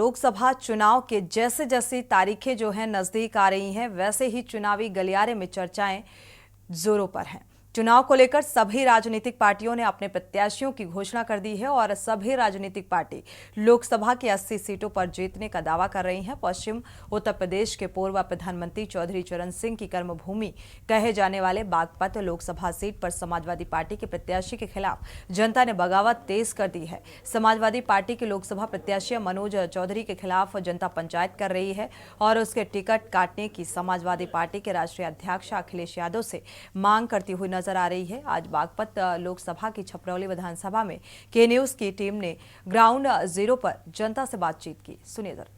लोकसभा चुनाव के जैसे जैसे तारीखें जो हैं नजदीक आ रही हैं, वैसे ही चुनावी गलियारे में चर्चाएं जोरों पर हैं। चुनाव को लेकर सभी राजनीतिक पार्टियों ने अपने प्रत्याशियों की घोषणा कर दी है और सभी राजनीतिक पार्टी लोकसभा की 80 सीटों पर जीतने का दावा कर रही हैं। पश्चिम उत्तर प्रदेश के पूर्व प्रधानमंत्री चौधरी चरण सिंह की कर्मभूमि कहे जाने वाले बागपत लोकसभा सीट पर समाजवादी पार्टी के प्रत्याशी के खिलाफ जनता ने बगावत तेज कर दी है। समाजवादी पार्टी के लोकसभा प्रत्याशी मनोज चौधरी के खिलाफ जनता पंचायत कर रही है और उसके टिकट काटने की समाजवादी पार्टी के राष्ट्रीय अध्यक्ष अखिलेश यादव से मांग करती हुई नजर आ रही है। आज बागपत लोकसभा की छपरौली विधानसभा में के न्यूज की टीम ने ग्राउंड जीरो पर जनता से बातचीत की। सुनिए जरा।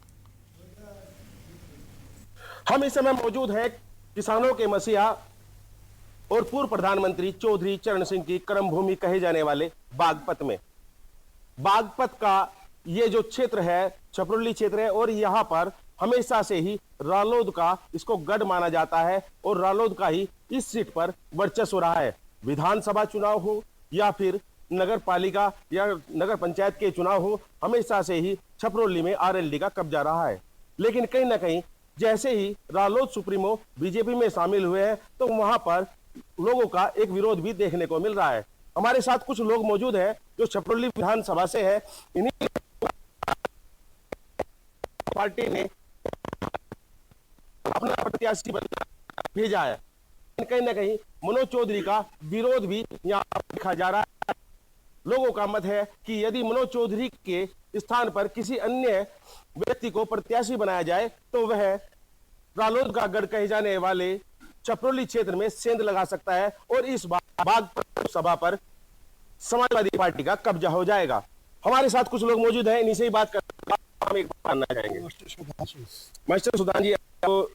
हम इस समय मौजूद हैं किसानों के मसीहा और पूर्व प्रधानमंत्री चौधरी चरण सिंह की कर्मभूमि कहे जाने वाले बागपत में। बागपत का ये जो क्षेत्र है छपरौली क्षेत्र है और यहाँ पर हमेशा से ही रालोद का इसको गढ़ माना जाता है और रालोद का ही इस सीट पर वर्चस्व रहा है। विधानसभा चुनाव हो या फिर नगर पालिका या नगर पंचायत के चुनाव हो, हमेशा से ही छपरौली में आरएलडी का कब्जा रहा है। लेकिन कहीं ना कहीं जैसे ही रालोद सुप्रीमो बीजेपी में शामिल हुए हैं तो वहां पर लोगों का एक विरोध भी देखने को मिल रहा है। हमारे साथ कुछ लोग मौजूद हैं जो छपरौली विधानसभा से है। इन्हीं पार्टी ने अपना प्रत्याशी भेजा है। कहीं ना कहीं मनोज चौधरी का विरोध भी यहाँ देखा जा रहा है। लोगों का मत है कि यदि मनोज चौधरी के स्थान पर किसी अन्य व्यक्ति को प्रत्याशी बनाया जाए तो वह रालोद का गढ़ कहे जाने वाले छपरौली क्षेत्र में सेंध लगा सकता है और इस बागपत सभा पर समाजवादी पार्टी का कब्जा हो जाएगा। हमारे साथ कुछ लोग मौजूद हैं, इन्हीं से ही बात करना चाहेंगे। मास्टर सुदान जी तो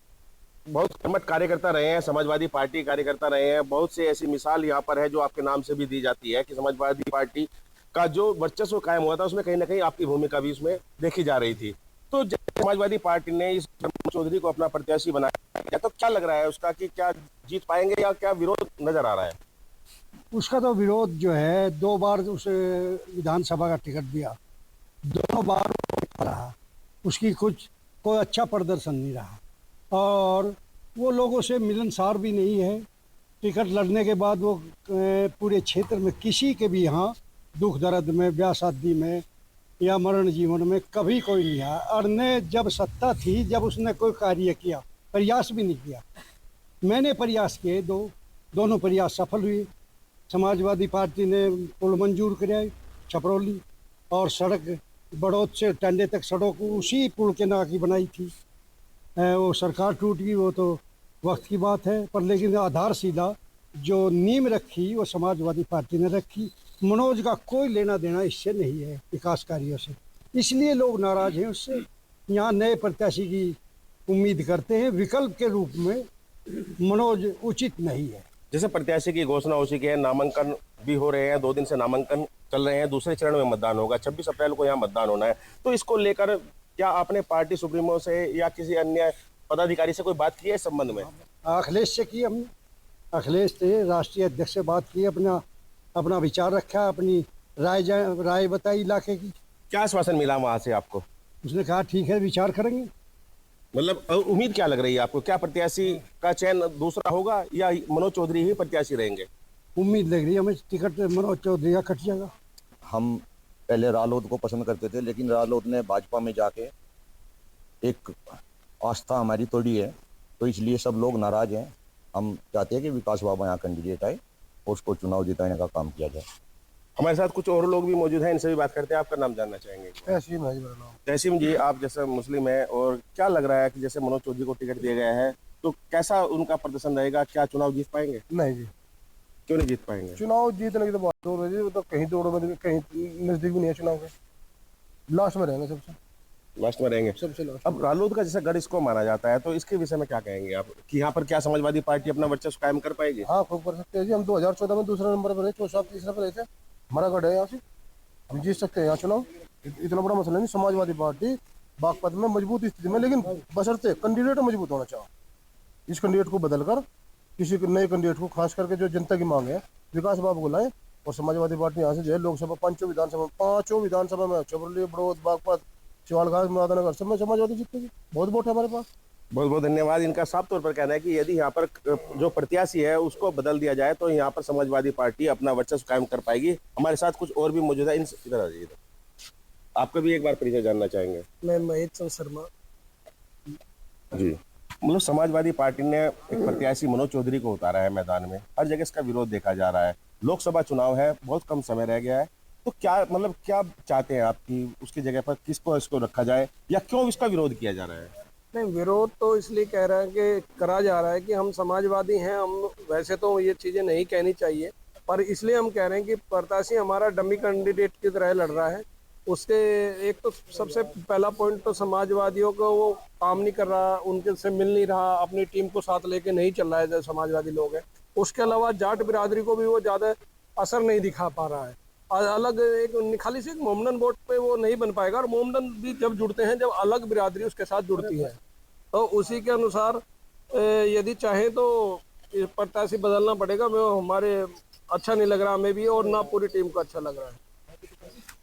बहुत कर्मठ कार्यकर्ता रहे हैं, समाजवादी पार्टी कार्यकर्ता रहे हैं। बहुत से ऐसी मिसाल यहाँ पर है जो आपके नाम से भी दी जाती है कि समाजवादी पार्टी का जो वर्चस्व कायम हुआ था उसमें कहीं ना कहीं आपकी भूमिका भी उसमें देखी जा रही थी। तो जब समाजवादी पार्टी ने इस चौधरी को अपना प्रत्याशी बनाया तो क्या लग रहा है उसका कि क्या जीत पाएंगे या क्या विरोध नजर आ रहा है? उसका तो विरोध जो है, 2 बार उसे विधानसभा का टिकट दिया, दोनों बार रहा, उसकी कोई अच्छा प्रदर्शन नहीं रहा और वो लोगों से मिलनसार भी नहीं है। टिकट लड़ने के बाद वो पूरे क्षेत्र में किसी के भी यहाँ दुख दर्द में, ब्याह शादी में या मरण जीवन में कभी कोई नहीं आया। और ने जब सत्ता थी, जब उसने कोई कार्य किया, प्रयास भी नहीं किया। मैंने प्रयास किए, दोनों प्रयास सफल हुए। समाजवादी पार्टी ने पुल मंजूर कराई छपरौली और सड़क बड़ौद से टांडे तक सड़क उसी पुल के ना की बनाई थी। वो सरकार टूट गई, वो तो वक्त की बात है, पर लेकिन आधारशिला जो नींव रखी वो समाजवादी पार्टी ने रखी। मनोज का कोई लेना देना इससे नहीं है, विकास कार्यों से, इसलिए लोग नाराज हैं उससे। यहाँ नए प्रत्याशी की उम्मीद करते हैं। विकल्प के रूप में मनोज उचित नहीं है। जैसे प्रत्याशी की घोषणा हो चुकी है, नामांकन भी हो रहे हैं, 2 दिन से नामांकन चल रहे हैं, दूसरे चरण में मतदान होगा, 26 अप्रैल को यहाँ मतदान होना है। तो इसको लेकर क्या आपने पार्टी सुप्रीमो से या किसी अन्य पदाधिकारी से कोई बात की है इस संबंध में? अखिलेश से की हमने, अखिलेश से राष्ट्रीय अध्यक्ष से बात की, अपना विचार रखा, अपनी राय बताई इलाके की। क्या आश्वासन मिला वहां से आपको? उसने कहा ठीक है, विचार करेंगे। मतलब उम्मीद क्या लग रही है आपको, क्या प्रत्याशी का चयन दूसरा होगा या मनोज चौधरी ही प्रत्याशी रहेंगे? उम्मीद लग रही है हमें टिकट मनोज चौधरी का कट जाएगा। हम पहले रालोद को पसंद करते थे, लेकिन रालोद ने भाजपा में जाके एक आस्था हमारी तोड़ी है, तो इसलिए सब लोग नाराज हैं। हम चाहते हैं कि विकास बाबा यहाँ कैंडिडेट आए और उसको चुनाव जिताने का काम किया जाए। हमारे साथ कुछ और लोग भी मौजूद हैं, इनसे भी बात करते हैं। आपका नाम जानना चाहेंगे? तहसीम है जी मेरा नाम। तहसीम जी, आप जैसे मुस्लिम है और क्या लग रहा है कि जैसे मनोज चौधरी को टिकट दिया गया है तो कैसा उनका प्रदर्शन रहेगा? क्या चुनाव जीत पाएंगे? नहीं जी। क्यों नहीं जीत पाएंगे? चुनाव जीतने की तो बात हो रही है, वो तो कहीं दौड़ो में, कहीं नजदीक भी नहीं है चुनाव के, लास्ट में रहेंगे, सबसे लास्ट में रहेंगे, सबसे लास्ट। अब रालोद का जैसा गढ़ इसको माना जाता है, तो इसके विषय में क्या कहेंगे आप कि यहाँ पर क्या समाजवादी पार्टी अपना वर्चस्व कायम कर पाएगी? हाँ, खूब कर सकते हैं जी। हम 2014 में दूसरे नंबर पर रहे, 4 तीसरे पर रहे थे। हमारा गढ़ है यहाँ से, हम जीत सकते हैं यहाँ चुनाव। इतना बड़ा मसला नहीं। समाजवादी पार्टी बागपत में मजबूत स्थिति में, लेकिन बशर्ते कैंडिडेट मजबूत होना चाहिए। इस कैंडिडेट को बदलकर किसी नए कैंडिडेट को, खास करके जो जनता की मांग है, विकास बाबू को लाए और समाजवादी पार्टी यहाँ से जो है लोकसभा 5 विधानसभा में छपरौली, बड़ौद, बागपत, चौड़घाट मुरादानगर सब में समाजवादी जीतेगी, बहुत वोट है हमारे पास। बहुत बहुत धन्यवाद। इनका साफ तौर पर कहना है कि यदि यहाँ पर जो प्रत्याशी है उसको बदल दिया जाए तो यहाँ पर समाजवादी पार्टी अपना वर्चस्व कायम कर पाएगी। हमारे साथ कुछ और भी मौजूद है, इधर आ जाइए। आपका भी एक बार परिचय जानना चाहेंगे। मैं महेश चंद्र शर्मा जी, मतलब समाजवादी पार्टी ने एक प्रत्याशी मनोज चौधरी को उतारा है मैदान में, हर जगह इसका विरोध देखा जा रहा है। लोकसभा चुनाव है, बहुत कम समय रह गया है, तो क्या मतलब क्या चाहते हैं आप कि उसकी जगह पर किसको इसको रखा जाए या क्यों इसका विरोध किया जा रहा है? नहीं, विरोध तो इसलिए कह रहा है कि करा जा रहा है कि हम समाजवादी हैं। हम वैसे तो ये चीज़ें नहीं कहनी चाहिए, पर इसलिए हम कह रहे हैं कि प्रत्याशी हमारा डमी कैंडिडेट की तरह लड़ रहा है। उसके एक तो सबसे पहला पॉइंट तो समाजवादियों को वो काम नहीं कर रहा, उनके से मिल नहीं रहा, अपनी टीम को साथ लेके नहीं चल रहा है जो समाजवादी लोग हैं। उसके अलावा जाट बिरादरी को भी वो ज़्यादा असर नहीं दिखा पा रहा है। अलग एक खाली से एक मोमडन वोट पे वो नहीं बन पाएगा, और मोमडन भी जब जुड़ते हैं जब अलग बिरादरी उसके साथ जुड़ती है, तो उसी के अनुसार यदि चाहे तो प्रत्याशी बदलना पड़ेगा। वो हमारे अच्छा नहीं लग रहा हमें भी, और ना पूरी टीम को अच्छा लग रहा है।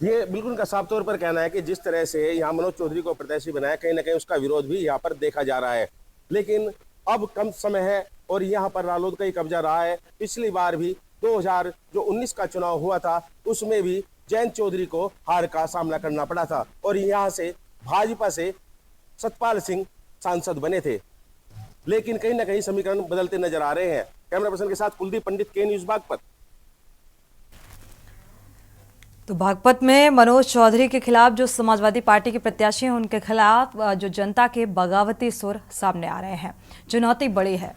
ये बिल्कुल उनका साफ तौर पर कहना है कि जिस तरह से यहाँ मनोज चौधरी को प्रत्याशी बनाया, कहीं ना कहीं उसका विरोध भी यहाँ पर देखा जा रहा है। लेकिन अब कम समय है और यहाँ पर रालोद का ही कब्जा रहा है। पिछली बार भी 2019 का चुनाव हुआ था, उसमें भी जयंत चौधरी को हार का सामना करना पड़ा था और यहाँ से भाजपा से सतपाल सिंह सांसद बने थे। लेकिन कहीं ना कहीं समीकरण बदलते नजर आ रहे हैं। कैमरा पर्सन के साथ कुलदीप पंडित, के न्यूज़ बागपत। तो बागपत में मनोज चौधरी के खिलाफ जो समाजवादी पार्टी के प्रत्याशी हैं उनके खिलाफ जो जनता के बगावती सुर सामने आ रहे हैं। चुनौती बड़ी है,